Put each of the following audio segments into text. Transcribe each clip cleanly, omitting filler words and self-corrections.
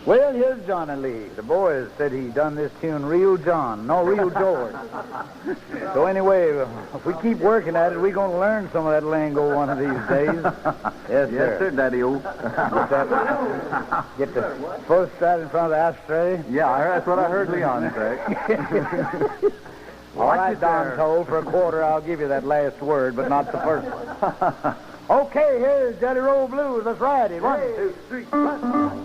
Well, here's Johnnie Lee. The boys said he done this tune real real George. So anyway, if we keep working at it, we're going to learn some of that lingo one of these days. Yes, sir, Daddy-o. Get the first right in front of the ashtray. Yeah, that's what I heard Leon say. All right, Don Toll, for a quarter I'll give you that last word, but not the first one. Okay, here's Jelly Roll Blues. Let's ride it. 1, 2, 3, 4.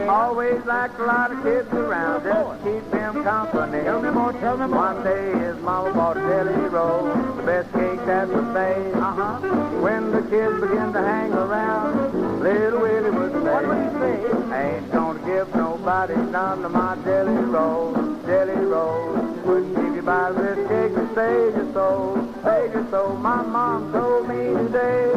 Always like a lot of kids around, just to keep them company. Tell me more. One day his mama bought a jelly roll, the best cake that was made. When the kids began to hang around, little Willie would say, what would he say? I ain't gonna give nobody none of my jelly rolls. Wouldn't give you by this cake to save your soul. My mom told me today,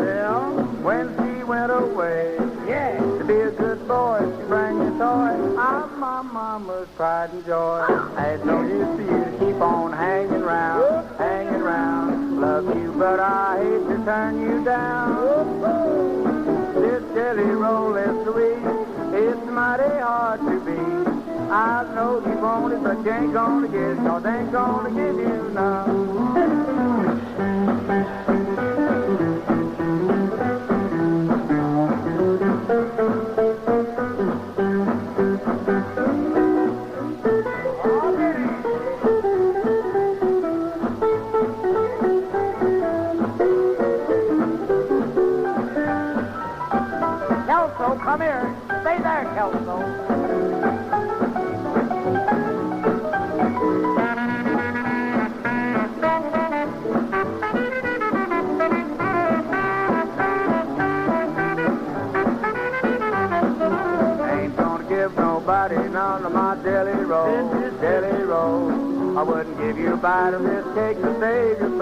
when she went away. Yeah. To be a good boy, she bring you toy. I'm my mama's pride and joy. I ain't no use for you to keep on hanging round. Love you, but I hate to turn you down. This jelly roll is sweet. It's mighty hard to beat. I know you want it, but you ain't gonna get it, 'cause I ain't gonna give you none. Kelso, come here. Stay there, Kelso. None of my jelly rolls. I wouldn't give you a bite of this cake to save your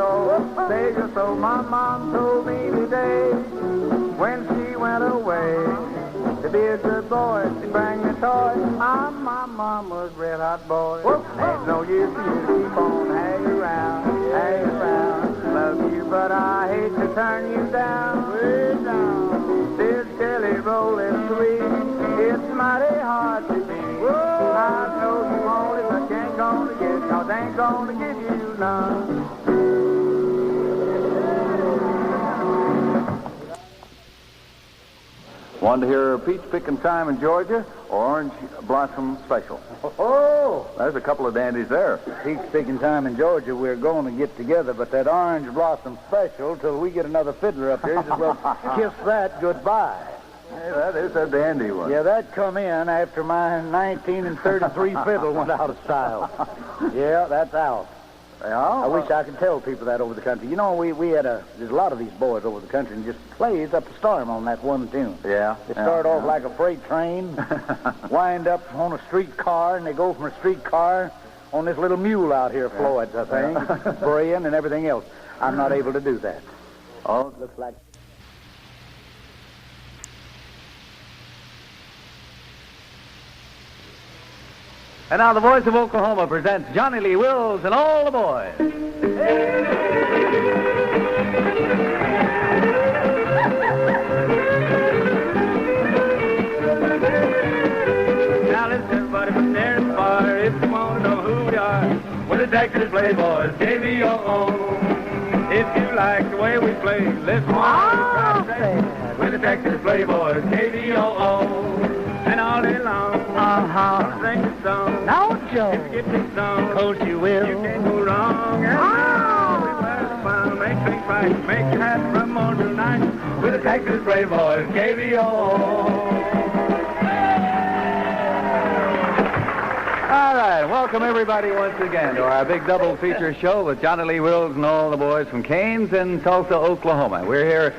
soul. My mom told me today, when she went away, to be a good boy, she bring me toy. I'm my mama's red hot boy. Ain't no use for you to keep on hanging around. Love you, but I hate to turn you down. Way down. This jelly roll is sweet. It's mighty hard to beat. I know you want it, but you ain't gonna get it, 'cause I ain't gonna give you none. Want to hear Peach Picking Time in Georgia or Orange Blossom Special? Oh! There's a couple of dandies there. Peach Picking Time in Georgia, we're going to get together, but that Orange Blossom Special, till we get another fiddler up here, we'll kiss that goodbye. Hey, that is a dandy one. Yeah, that come in after my 1933 fiddle went out of style. Yeah, that's out. Yeah? I wish I could tell people that over the country. You know, there's a lot of these boys over the country and just plays up a storm on that one tune. Yeah. They start off like a freight train, wind up on a streetcar, and they go from a streetcar on this little mule out here, Floyd's, I think, braying and everything else. I'm not able to do that. Oh, it looks like... And now the voice of Oklahoma presents Johnnie Lee Wills and all the boys. Now listen, everybody from near and far, if you want to know who we are, we're the Texas Playboys, KVOO. If you like the way we play, listen to what we say. We're the Texas Playboys, KVOO. And all day long, gonna sing this song. Now, Joe. If you get this song, Of course you will. you can't go wrong. And we wear the fun, make things right, make you happy from morning till night. We're the Texas Playboys, KVOO. All right, welcome everybody once again to our big double feature show with Johnnie Lee Wills and all the boys from Cains in Tulsa, Oklahoma. We're here.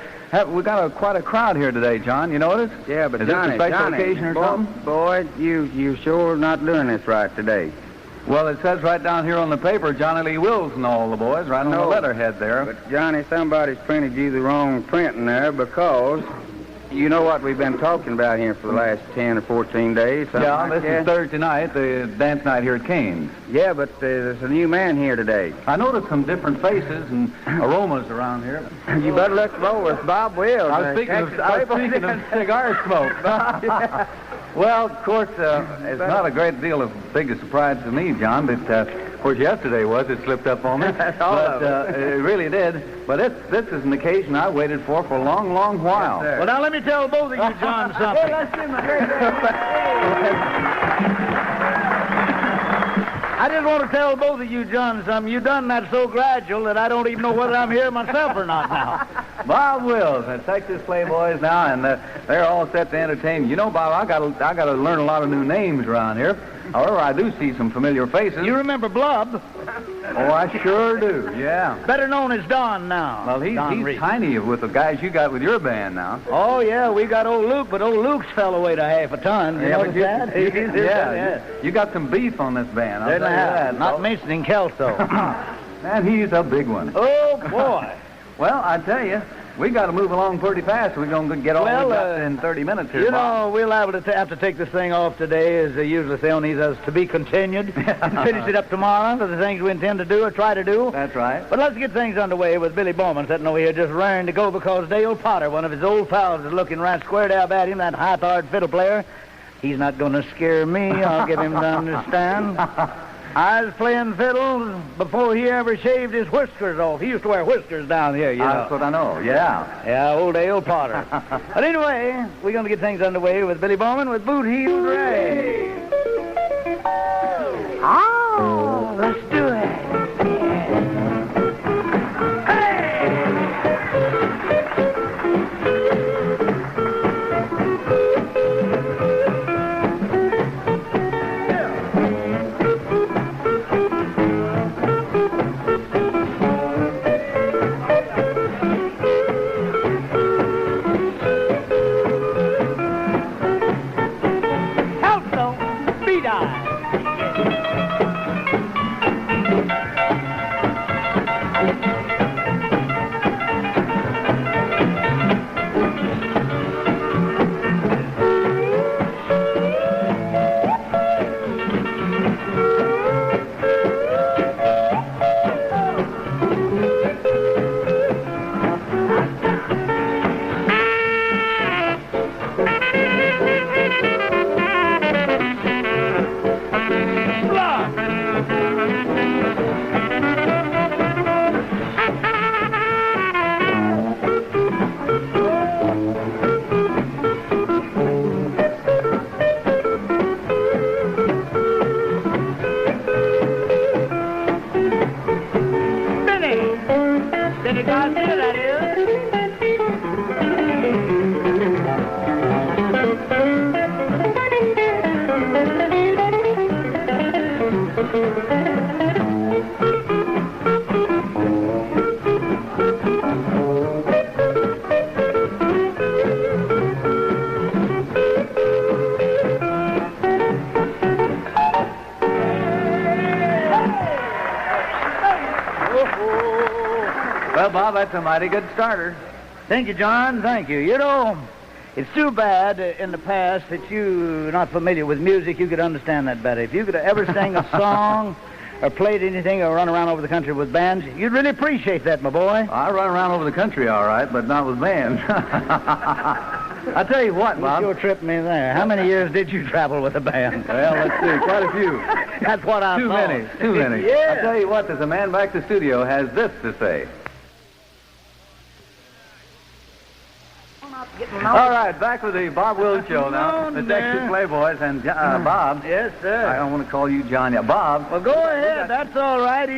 We've got quite a crowd here today, John. You notice? Yeah, but Is Johnny, this a special occasion or something? Boy, you sure not doing this right today. Well, it says right down here on the paper, Johnnie Lee Wills and all the boys, right on the letterhead there. But, Johnny, somebody's printed you the wrong printing there because you know what we've been talking about here for the last 10 or 14 days. Yeah, like this is Thursday night, the dance night here at Cains. Yeah, but there's a new man here today. I noticed some different faces and aromas around here. You better look forward. It's Bob Wills. I was speaking of cigar smoke. Yeah. Well, of course, it's not a great deal of big a surprise to me, John, but of course yesterday was. It slipped up on me. That's all but it really did. But this is an occasion I waited for a long, long while. Well, now let me tell both of you, John, something. Hey, let's see my great I just want to tell both of you, John, something. You done that so gradual that I don't even know whether I'm here myself or not now. Bob Wills, the Texas Playboys now, and they're all set to entertain. You know, Bob, I got to learn a lot of new names around here. However, I do see some familiar faces. You remember Blub? Oh, I sure do, yeah. Better known as Don now. Well, he's Reed. tiny with the guys you got with your band now. Oh, yeah, we got old Luke, but old Luke's fell away to half a ton. You notice that? Yeah. You got some beef on this band, I'll tell you that. Not mentioning Kelso. And he's a big one. Oh, boy. Well, I tell you, we got to move along pretty fast. We're going to get all we got in 30 minutes here. You know, we'll have to take this thing off today, as they usually say on these, as to be continued, and finish it up tomorrow for the things we intend to do or try to do. That's right. But let's get things underway with Billy Bowman sitting over here just raring to go because Dale Potter, one of his old pals, is looking right square down at him, that high-powered fiddle player. He's not going to scare me. I'll get him to understand. I was playing fiddle before he ever shaved his whiskers off. He used to wear whiskers down here, you know. That's what I know, yeah. Yeah, old Dale Potter. But anyway, we're going to get things underway with Billy Bowman with Boot Heel Ray. Oh, let's do it. Well, Bob, that's a mighty good starter. Thank you, John. Thank you. You know, it's too bad in the past that you're not familiar with music. You could understand that better. If you could ever sing a song or played anything or run around over the country with bands, you'd really appreciate that, my boy. I run around over the country all right, but not with bands. I tell you what, Bob. You're tripping me there. How many years did you travel with a band? Well, let's see. Quite a few. That's what I thought. Too many. Yeah. I tell you what, there's a man back to the studio has this to say. All right, back with the Bob Wills Show now. The Texas Playboys and Bob. Yes, sir. I don't want to call you John yet. Bob. Well, go ahead. That's all right.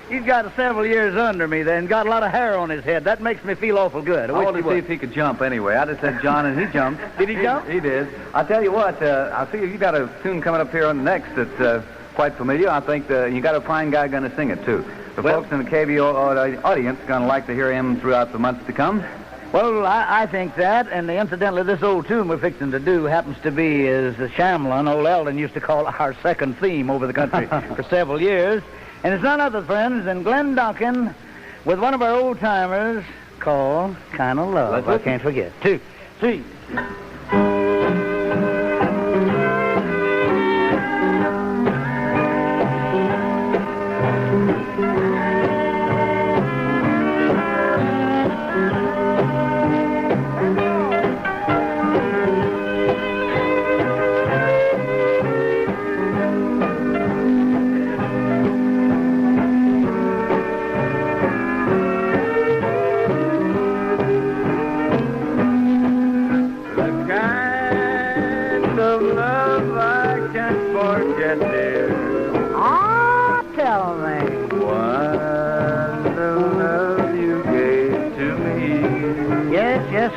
He's got several years under me then. Got a lot of hair on his head. That makes me feel awful good. I wanted to see if he could jump anyway. I just said John, and he jumped. Did he jump? He did. I tell you what, I see you got a tune coming up here on next that's quite familiar. I think you got a fine guy going to sing it, too. The folks in the KBO audience are going to like to hear him throughout the months to come. Well, I think that, and incidentally, this old tune we're fixing to do happens to be, as Shamlin, old Eldon, used to call our second theme over the country for several years. And it's none other, friends, than Glenn Duncan with one of our old-timers called Kind of Love. I can't forget. 2, 3.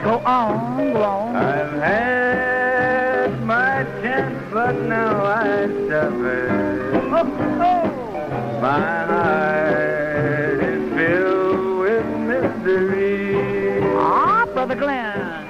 Go on, go on. I've had my chance, but now I suffer. My heart is filled with mystery. Ah, Brother Glenn,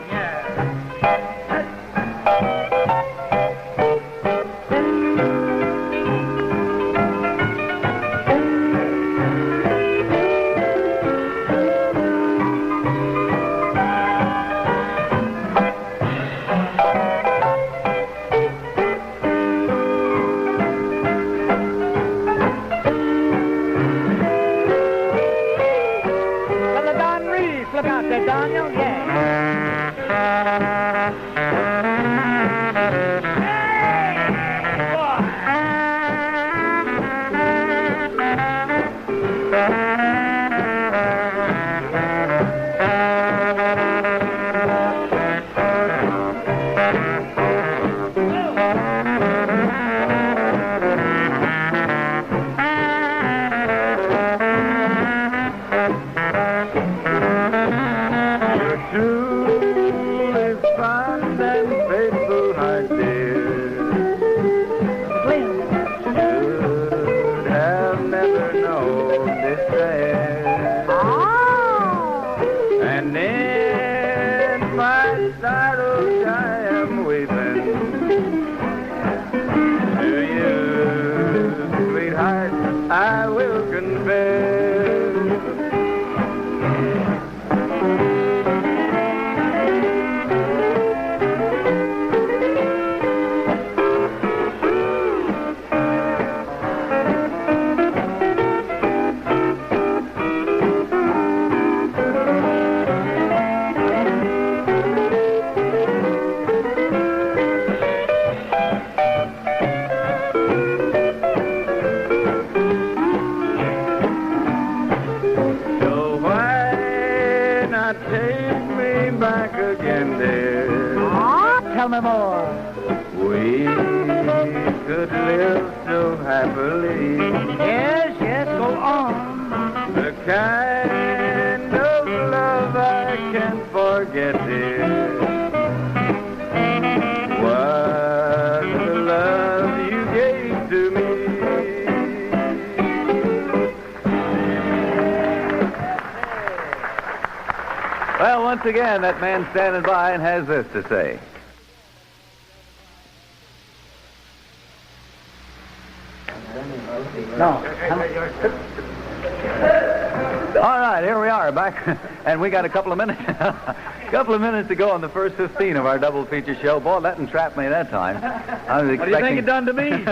Well, once again, that man standing by and has this to say. No. All right, here we are back, and we got a couple of minutes to go on the first 15 of our double feature show. Boy, that entrapped me that time. I was expecting... What do you think it done to me?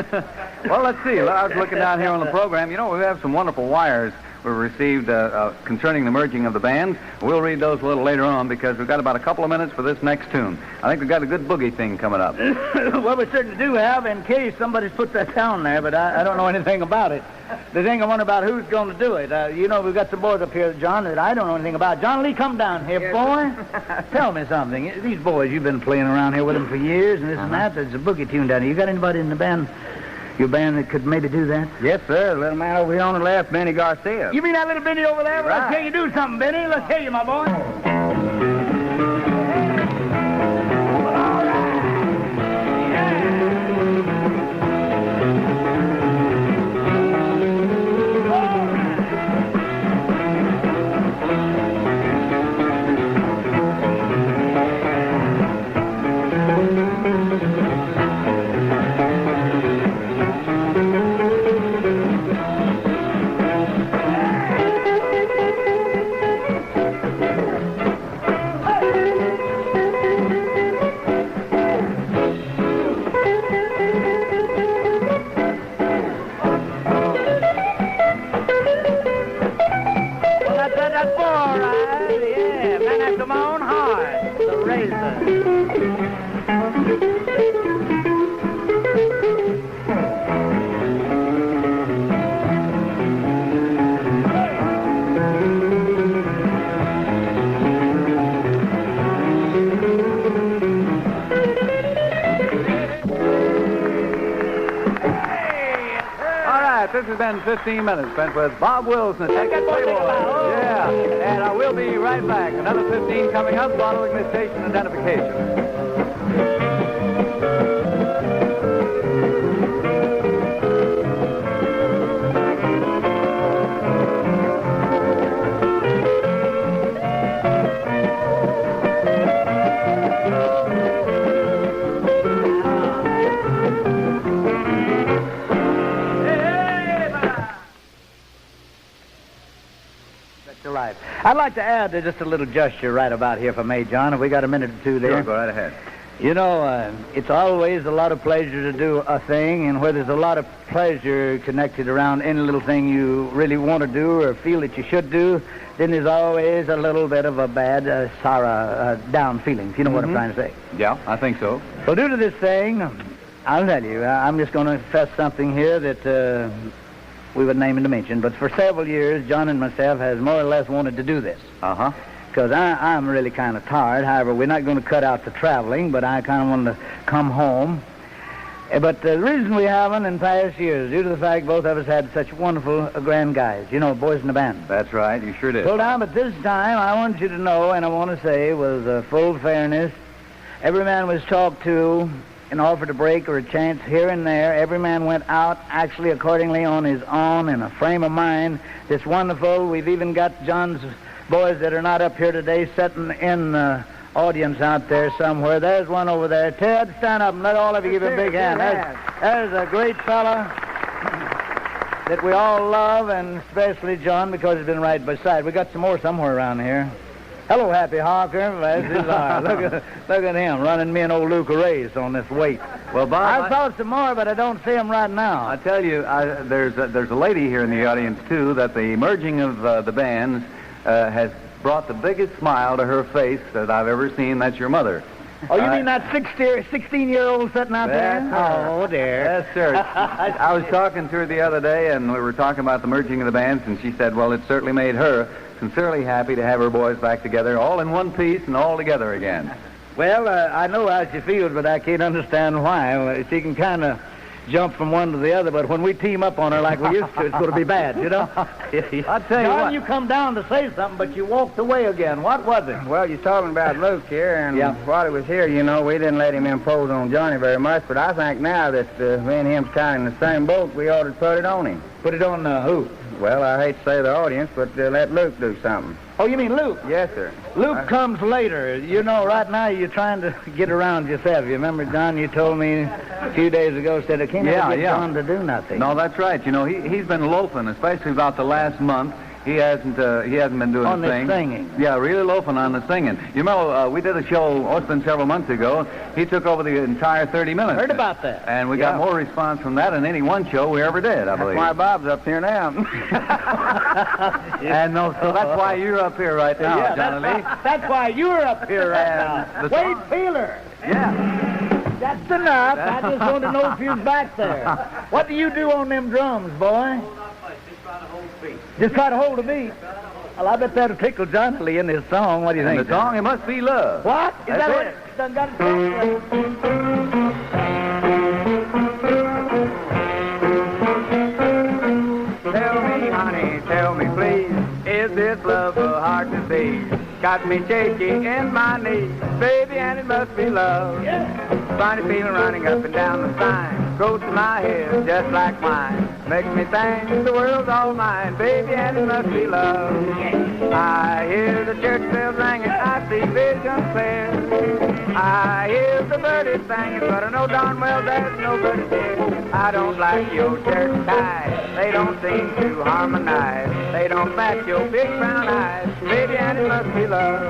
Well, let's see. I was looking down here on the program. You know, we have some wonderful wires we received concerning the merging of the bands. We'll read those a little later on because we've got about a couple of minutes for this next tune. I think we've got a good boogie thing coming up. Well, we certainly do have, in case somebody's put that down there, but I don't know anything about it. The thing I wonder about who's going to do it. You know, we've got some boys up here, John, that I don't know anything about. John Lee, come down here, boy. Tell me something. These boys, you've been playing around here with them for years, and this and that. There's a boogie tune down here. You got anybody in the band, your band, that could maybe do that? Yes, sir. The little man over here on the left, Benny Garcia. You mean that little Benny over there? Well, right. Let's hear you do something, Benny. Let's hear you, my boy. right, this has been 15 minutes spent with Bob Wills and the Texas Playboys. Yeah, and I will be right back. Another 15 coming up following the station identification. I'd like to add just a little gesture right about here, if I may, John. Have we got a minute or two there? Sure, go right ahead. You know, it's always a lot of pleasure to do a thing, and where there's a lot of pleasure connected around any little thing you really want to do or feel that you should do, then there's always a little bit of a bad, sorrow, down feelings. You know what I'm trying to say? Yeah, I think so. Well, due to this thing, I'll tell you, I'm just going to confess something here that we would name and to mention, but for several years, John and myself has more or less wanted to do this. Uh-huh. Because I'm really kind of tired. However, we're not going to cut out the traveling, but I kind of want to come home. But the reason we haven't in past years, due to the fact both of us had such wonderful grand guys, you know, boys in the band. That's right, you sure did. Well, now, but this time, I want you to know, and I want to say, with full fairness, every man was talked to and offered a break or a chance here and there. Every man went out actually accordingly on his own in a frame of mind. It's wonderful. We've even got John's boys that are not up here today sitting in the audience out there somewhere. There's one over there. Ted, stand up and let all of you give a big hand. There's a great fella that we all love, and especially John, because he's been right beside. We got some more somewhere around here. Hello, Happy Hawker. Look at him running me and old Luke a race on this weight. Well, Bob, I saw some more, but I don't see him right now. I tell you, there's a lady here in the audience, too, that the merging of the bands has brought the biggest smile to her face that I've ever seen. That's your mother. Oh, you mean that 16-year-old sitting out there? Oh, dear. Yes, sir. I was talking to her the other day, and we were talking about the merging of the bands, and she said, well, it certainly made her sincerely happy to have her boys back together, all in one piece and all together again. Well, I know how she feels, but I can't understand why. She can kind of jump from one to the other, but when we team up on her like we used to, it's going to be bad, you know? I'll tell you John, what. you come down to say something, but you walked away again. What was it? Well, you're talking about Luke here, and while he was here, you know, we didn't let him impose on Johnny very much, but I think now that me and him's kind of in the same boat, we ought to put it on him. Put it on who? Well, I hate to say the audience, but let Luke do something. Oh, you mean Luke? Yes, sir. Luke comes later. You know, right now you're trying to get around yourself. You remember, John, you told me a few days ago, said, I can't get John to do nothing. No, that's right. You know, he's been loafing, especially about the last month. He hasn't been doing on the thing. On the singing. Yeah, really loafing on the singing. You know, we did a show, it's been several months ago. He took over the entire 30 minutes. Heard about that. And we got more response from that than any one show we ever did, I believe. That's why Bob's up here now. And so that's why you're up here right now, Johnnie Lee. That's why you're up here right now. Wade Peeler. Yeah. That's enough. I just want to know if you're back there. What do you do on them drums, boy? Just try to hold a beat. Well, I bet that'll tickle Johnnie Lee in his song. What do you think? The song, It Must Be Love. What? Is That's that it. what? Done got it. Tell me, honey, tell me, please, is this love a heart disease? Got me shaky in my knees, baby, and it must be love. Funny feeling running up and down the spine, goes to my head just like wine. Makes me think the world's all mine, baby, and it must be love. I hear the church bells ringing, I see visions clear. I hear the birdies singing, but I know darn well there's nobody there. I don't like your church ties, they don't seem to harmonize. They don't match your big brown eyes, baby, and it must be love.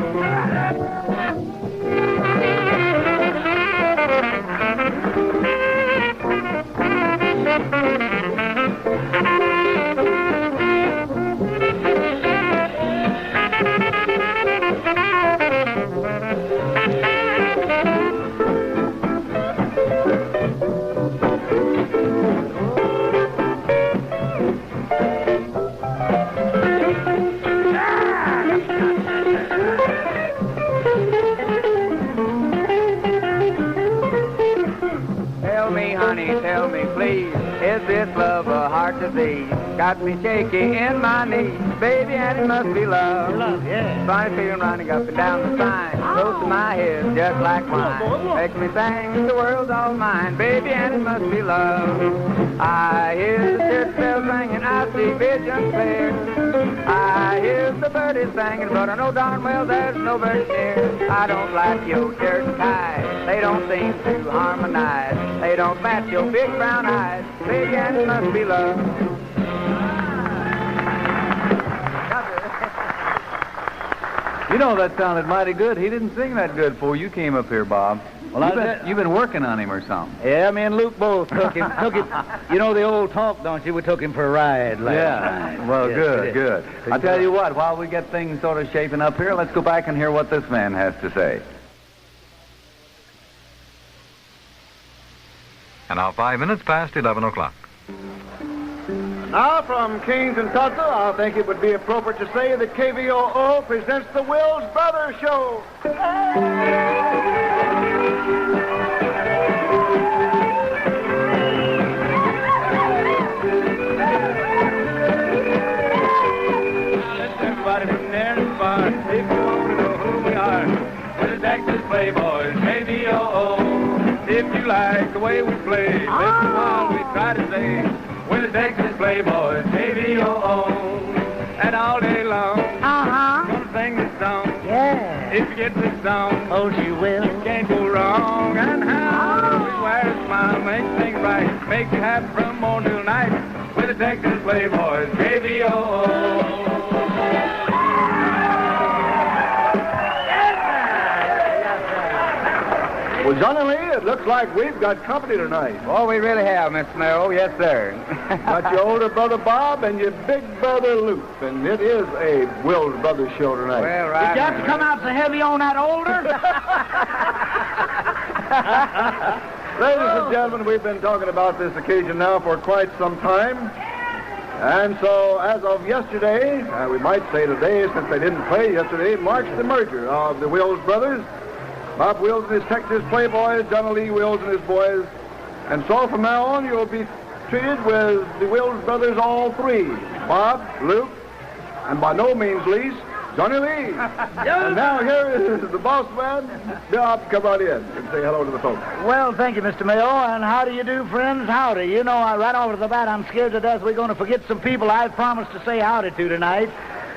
of a heart disease. Got me shaky in my knees, baby, and it must be love. Love, yeah. Funny feeling running up and down the spine, close to my head, just like wine. Makes me sing, the world's all mine, baby, and it must be love. I hear the church bells ringing, I see visions clear. I hear the birdies singing, but I know darn well there's no bird near. I don't like your shirt and tie, they don't seem to harmonize. They don't match your big brown eyes, baby, and it must be love. You know, that sounded mighty good. He didn't sing that good before you came up here, Bob. Well, you've been working on him or something. Yeah, me and Luke both took him. You know the old talk, don't you? We took him for a ride last night. Well, Yes, good. I'll tell you what, while we get things sort of shaping up here, let's go back and hear what this man has to say. And now 5 minutes past 11 o'clock. Now, from Cains and Tulsa, I think it would be appropriate to say that KVOO presents the Wills Brothers Show. Everybody from near and far, if you want to know who we are, we're the Texas Playboys, KVOO. If you like the way we play, listen while we try to say, we're the Texas Playboys, KVOO. And all day long, gonna sing this song. Yeah. If you get this song, Oh, she will. you can't go wrong. And how we wear a smile, make things right, make you happy from morning till night. We're the Texas Playboys, KVOO. Well, Johnnie Lee, it looks like we've got company tonight. Oh, we really have, Mr. Merrill. Yes, sir. Got your older brother Bob and your big brother Luke, and it is a Wills Brothers show tonight. Well, right. Did you have to come out so heavy on that older? Ladies and gentlemen, we've been talking about this occasion now for quite some time. And so, as of yesterday, we might say today, since they didn't play yesterday, marks the merger of the Wills brothers. Bob Wills and his Texas Playboys, Johnnie Lee Wills and his boys. And so from now on, you'll be treated with the Wills brothers, all three. Bob, Luke, and by no means least, Johnnie Lee. And now here is the boss man. Bob, come right in and say hello to the folks. Well, thank you, Mr. Mayo, and how do you do, friends? Howdy. You know, right off the bat, I'm scared to death we're going to forget some people I've promised to say howdy to tonight.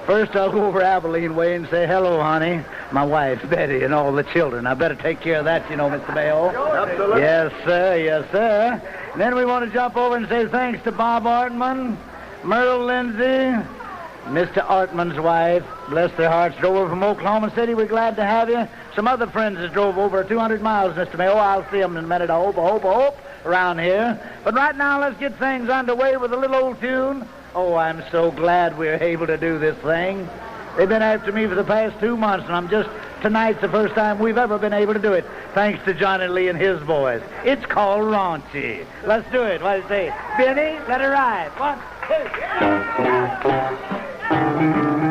First, I'll go over Abilene way and say hello, honey. My wife, Betty, and all the children. I better take care of that, you know, Mr. Mayo. Absolutely. Yes, sir. Yes, sir. And then we want to jump over and say thanks to Bob Artman, Merle Lindsay, Mr. Artman's wife. Bless their hearts. Drove over from Oklahoma City. We're glad to have you. Some other friends that drove over 200 miles, Mr. Mayo. I'll see them in a minute, I hope, around here. But right now, let's get things underway with a little old tune. Oh, I'm so glad we're able to do this thing. They've been after me for the past 2 months, and tonight's the first time we've ever been able to do it, thanks to Johnnie Lee and his boys. It's called Raunchy. Let's do it. What do you say? Benny, let her ride. 1, 2.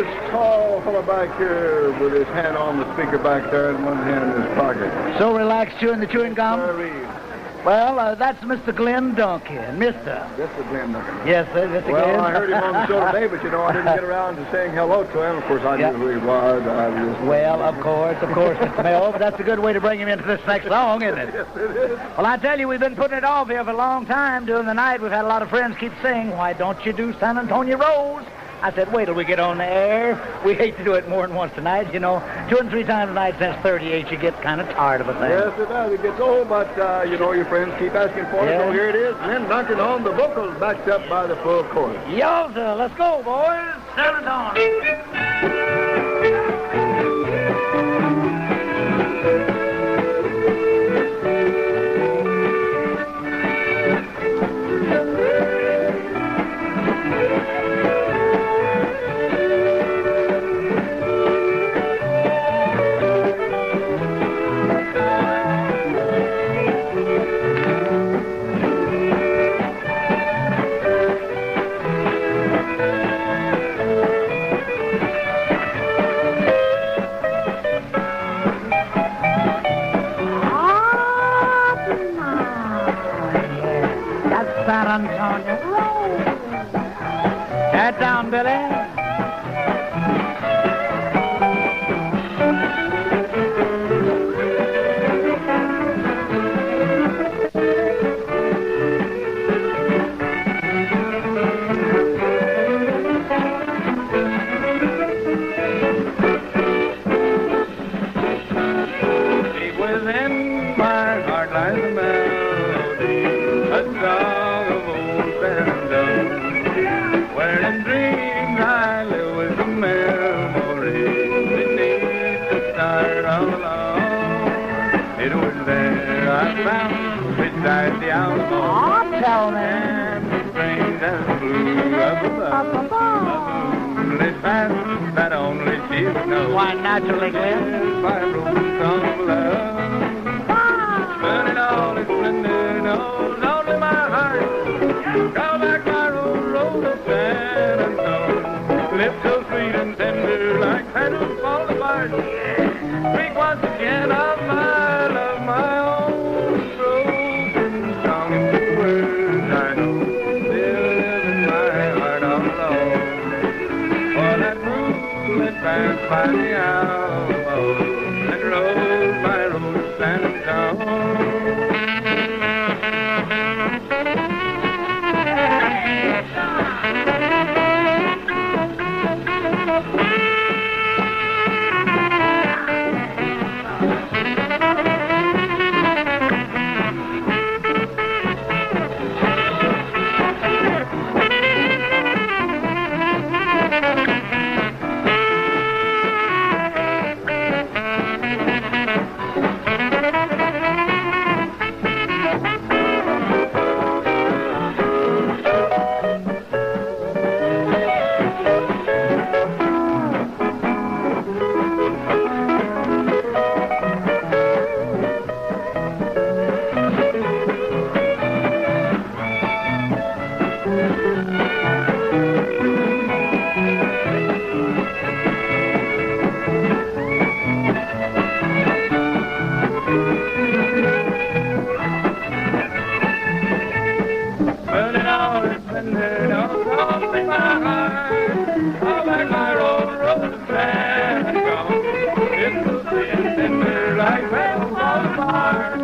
this tall fellow back here with his hand on the speaker back there and one hand in his pocket? So relaxed chewing the chewing gum? Sorry. Well, that's Mr. Glenn Duncan. Mr. This is Glenn Duncan. Yes, sir, Mr. Glenn. Well, I heard him on the show today, but you know, I didn't get around to saying hello to him. Of course, I knew who he was. Well, of course, Mr. Mel, but that's a good way to bring him into this next song, isn't it? Yes, it is. Well, I tell you, we've been putting it off here for a long time. During the night, we've had a lot of friends keep saying, why don't you do San Antonio Rose? I said, wait till we get on the air. We hate to do it more than once a night. You know, 2 and 3 times a night since 38, you get kind of tired of a thing. Yes, it does. It gets old, but, you know, your friends keep asking for it. Yeah. So here it is. Glenn Duncan on the vocals, backed up by the full chorus. Yowza, let's go, boys. San Antonio. San Antonio. Head down, Billy. Deep within my heart lies a melody, a song of old San Antonio, where in dreams I live with a memory beneath the stars all alone. It was there I found beside the Alamo. Tell me. And the rain and blue up above, a moonlit path that only she would know. Why, naturally, Glenn. By roots of love, burning all its splendor knows only my heart. Call back my road of San Antonio, lips so sweet and tender like petals fall apart. Speak once again of my love, my own broken song into words I know live in my heart all alone. For that moonlit path by the Alamo that rode my road to San Antonio. Burning all its splendor knows only my heart. All back my road to San Antonio. It's so sweet and tender like petals fall apart.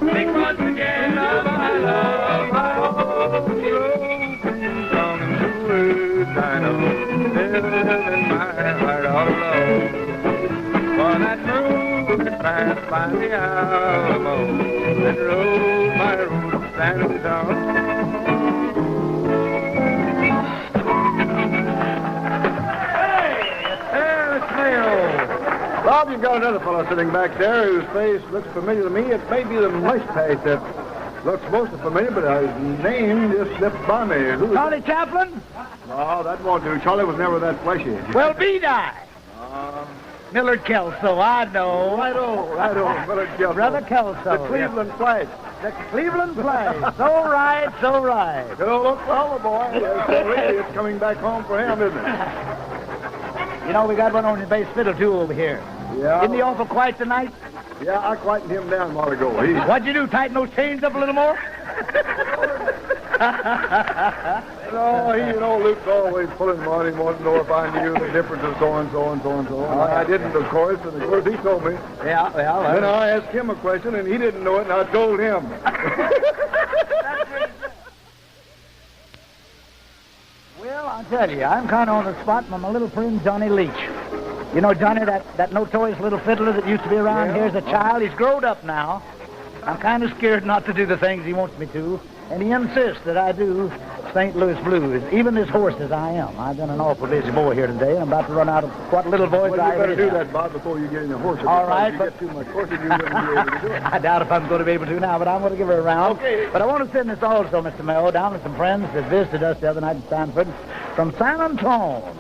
Think once again of my love, my own broken song into words I know live in my heart all alone. For that moonlit path by the Alamo that rode my road to San Antonio. Bob, you've got another fellow sitting back there whose face looks familiar to me. It may be the mustache that looks most familiar, but his name just slipped by me. Who is Charlie Chaplin? No, that won't do. Charlie was never that fleshy. Well, B-Die. Millard Kelso, I know. Righto, Brother Kelso. Brother Kelso. The Cleveland Flash. The Cleveland Flash. So right, so right. Good old Oklahoma boy. Yes, really, it's coming back home for him, isn't it? You know, we got one on the bass fiddle, too, over here. Yeah. Isn't he awful quiet tonight? Yeah, I quietened him down a while ago. What'd you do, tighten those chains up a little more? No, Luke's always pulling money, wanting to know if I knew the difference of so and so and so and so. I didn't, of course, and of course he told me. Yeah. Then I asked him a question, and he didn't know it, and I told him. Well, I'll tell you, I'm kind of on the spot with my little friend Johnnie Leach. You know, Johnny, that notorious little fiddler that used to be around here as a child, he's grown up now. I'm kind of scared not to do the things he wants me to, and he insists that I do St. Louis blues, even as hoarse as I am. I've been an awful busy boy here today, and I'm about to run out of what little voice well, I you better have. do that, Bob, before you get in the horse. All right, if you get too much horse, you wouldn't be able to do it. I doubt if I'm going to be able to now, but I'm going to give her a round. Okay. But I want to send this also, Mr. Mello, down with some friends that visited us the other night in Stanford from San Antonio.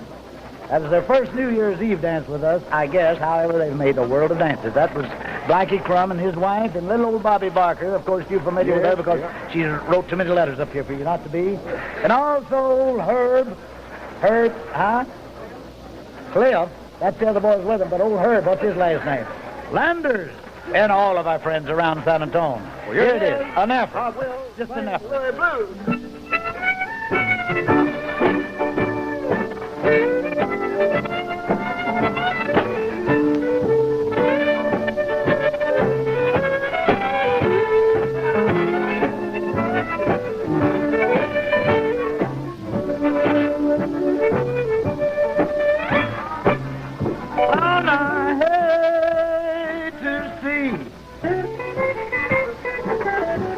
That was their first New Year's Eve dance with us, I guess. However, they've made a world of dances. That was Blackie Crum and his wife and little old Bobby Barker. Of course, you're familiar with her because she wrote too many letters up here for you not to be. And also old Herb, Cliff. That's the other boys with him, but old Herb, what's his last name? Landers. And all of our friends around San Antonio. Well, here it is, an effort. Just an effort.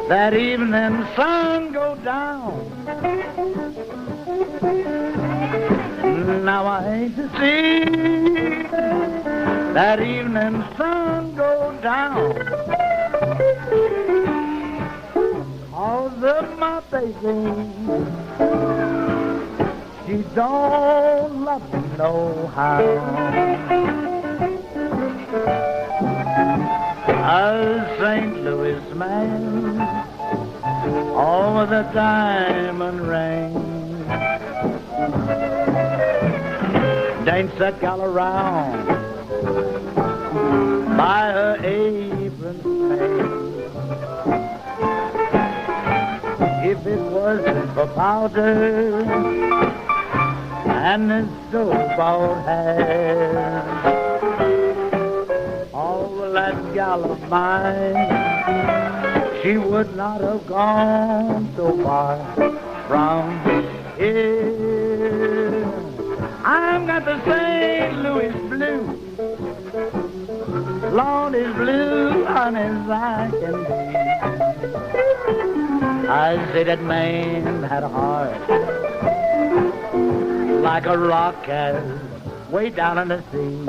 That evening sun go down. Now I hate to see that evening sun go down. 'Cause of my baby, she don't love me no how. A St. Louis man, all with a diamond ring, dance that gal around by her apron string. If it wasn't for powder and his so-called hair, that gal of mine, she would not have gone so far from here. I've got the St. Louis blues, Lord is blue, honey, as I can be. I say that man had a heart like a rock has way down in the sea.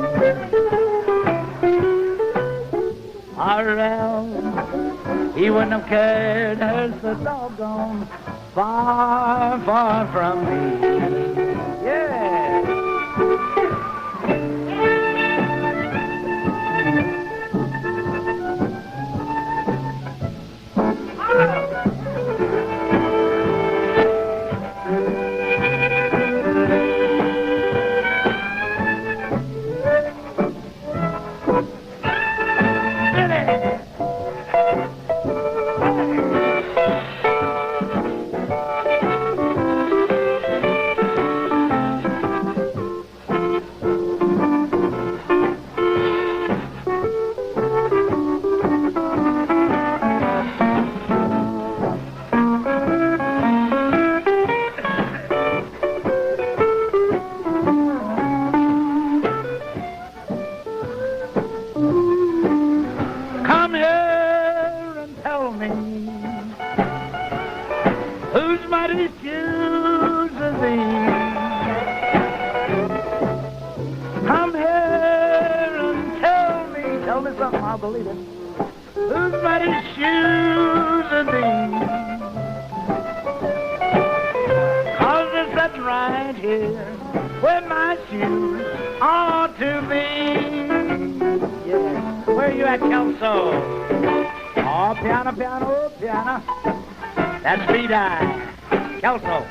He wouldn't have cared her so doggone far, far from me. Yeah. That's B-Dye. Kelso.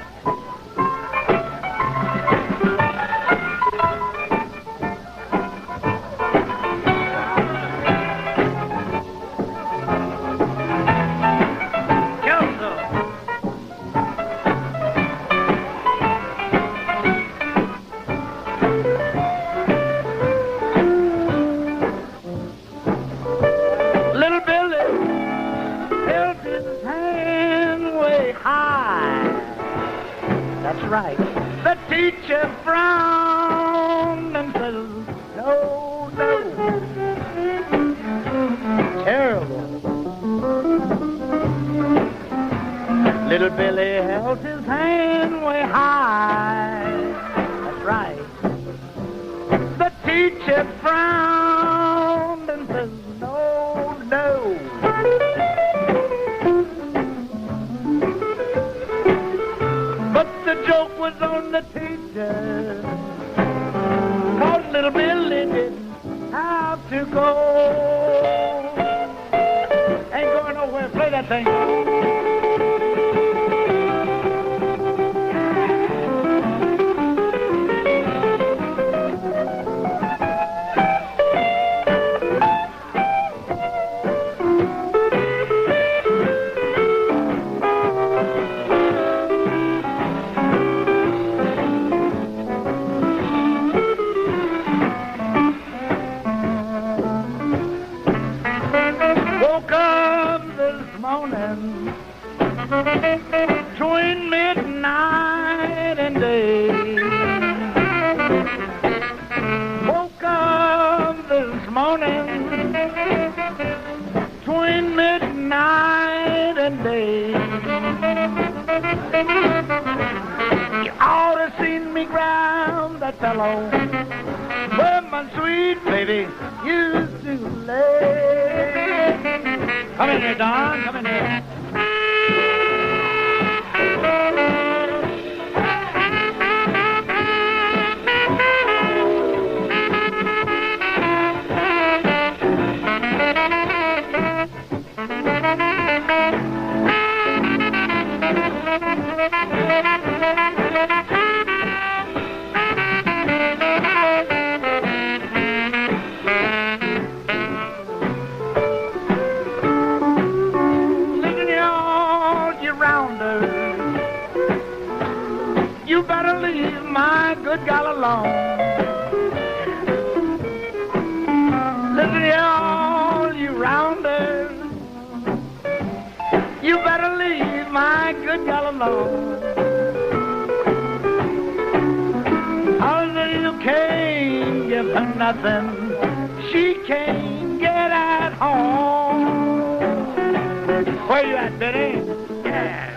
his hand way high. That's right. The teacher frowned and said, no, no. Terrible. Little Billy held his hand way high. That's right. The teacher frowned and said, no, no. But the joke was on the teacher. 'Cause little Billy didn't have to go. Ain't going nowhere. Play that thing. Between midnight and day, woke up this morning between midnight and day. You ought to seen me grab that fellow where my sweet baby used to lay. Come in here, Don, come in here. You better leave my good gal alone. Listen here, all you rounders. You better leave my good gal alone. You can't give her nothing she can't get at home. Where you at, Benny? Yeah.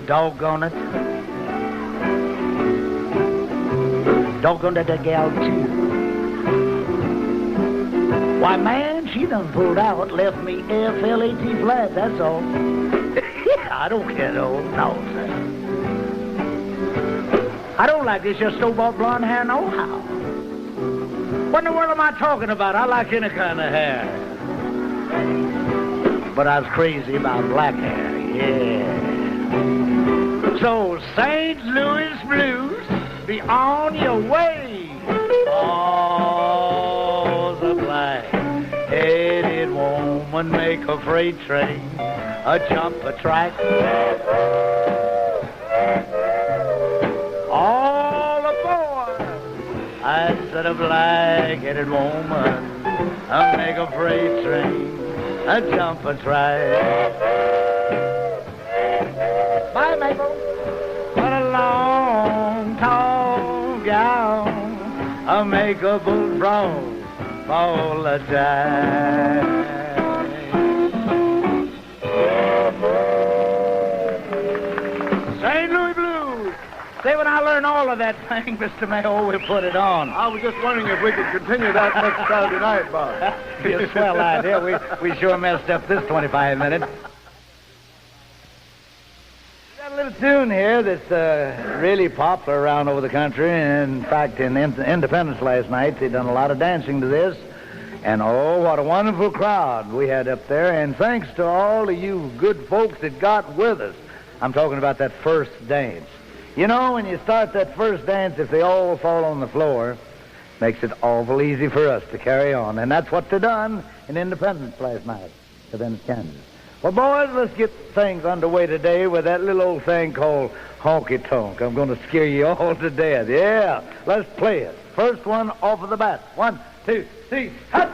Doggone it. Doggone that gal, too. Why, man, she done pulled out, left me F-L-A-T flat, that's all. I don't care no nonsense. I don't like this your store-bought blonde hair nohow. What in the world am I talking about? I like any kind of hair. But I was crazy about black hair, yeah. So, St. Louis blues, be on your way. Oh, the black-headed woman make a freight train, a jump a track. All aboard. I said a black-headed woman, I make a freight train, a jump a track. Bye, Mabel. What a long, tall gown, I make a bullfrog apologize. St. Louis blues. Say, when I learn all of that thing, Mr. Mayo, we'll put it on. I was just wondering if we could continue that next Saturday night, Bob. Be a swell idea. We sure messed up this 25 minutes. A little tune here that's really popular around over the country. In fact, in Independence last night, they done a lot of dancing to this. And oh, what a wonderful crowd we had up there. And thanks to all of you good folks that got with us. I'm talking about that first dance. You know, when you start that first dance, if they all fall on the floor, makes it awful easy for us to carry on. And that's what they done in Independence last night, Independence, Kansas. Well, boys, let's get things underway today with that little old thing called honky-tonk. I'm going to scare you all to death. Yeah, let's play it. First one off of the bat. 1, 2, 3, hut!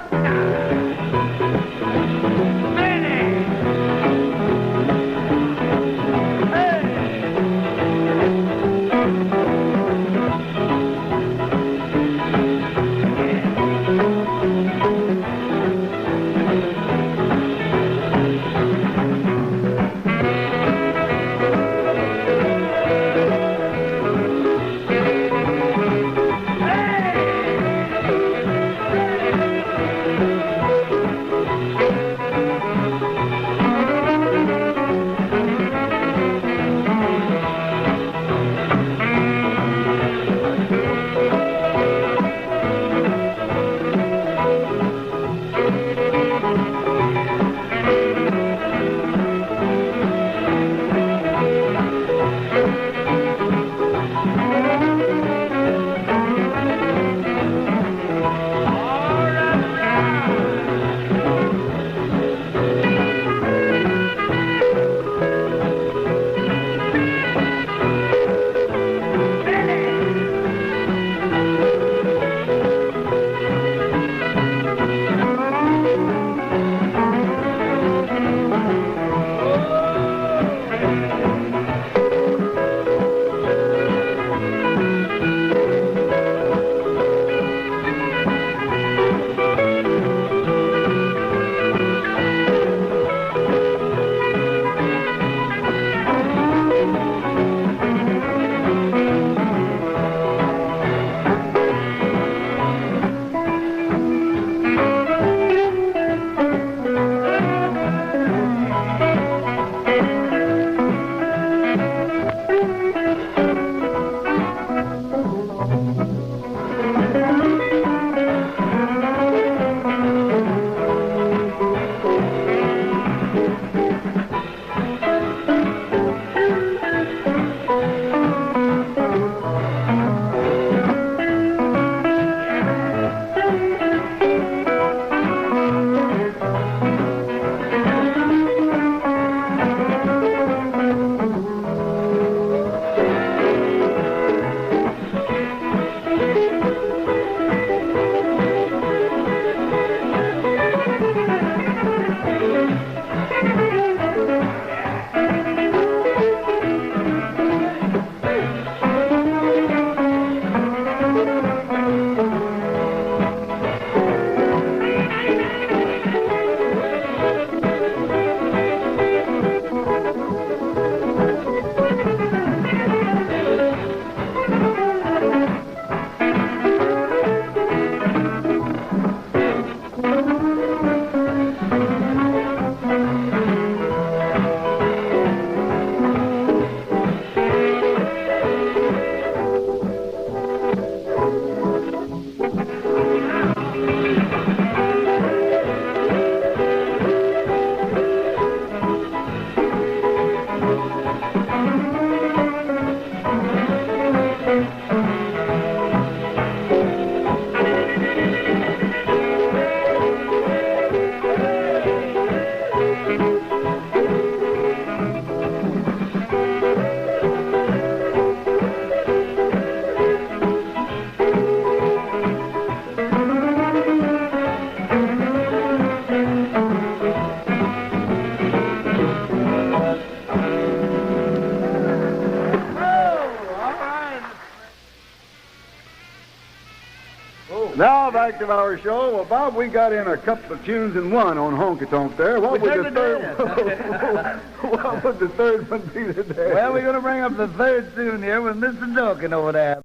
Now back to our show. Well, Bob, we got in a couple of tunes in one on Honky Tonk there. What would the third? What would the third one be today? Well, we're going to bring up the third tune here with Mr. Duncan over there.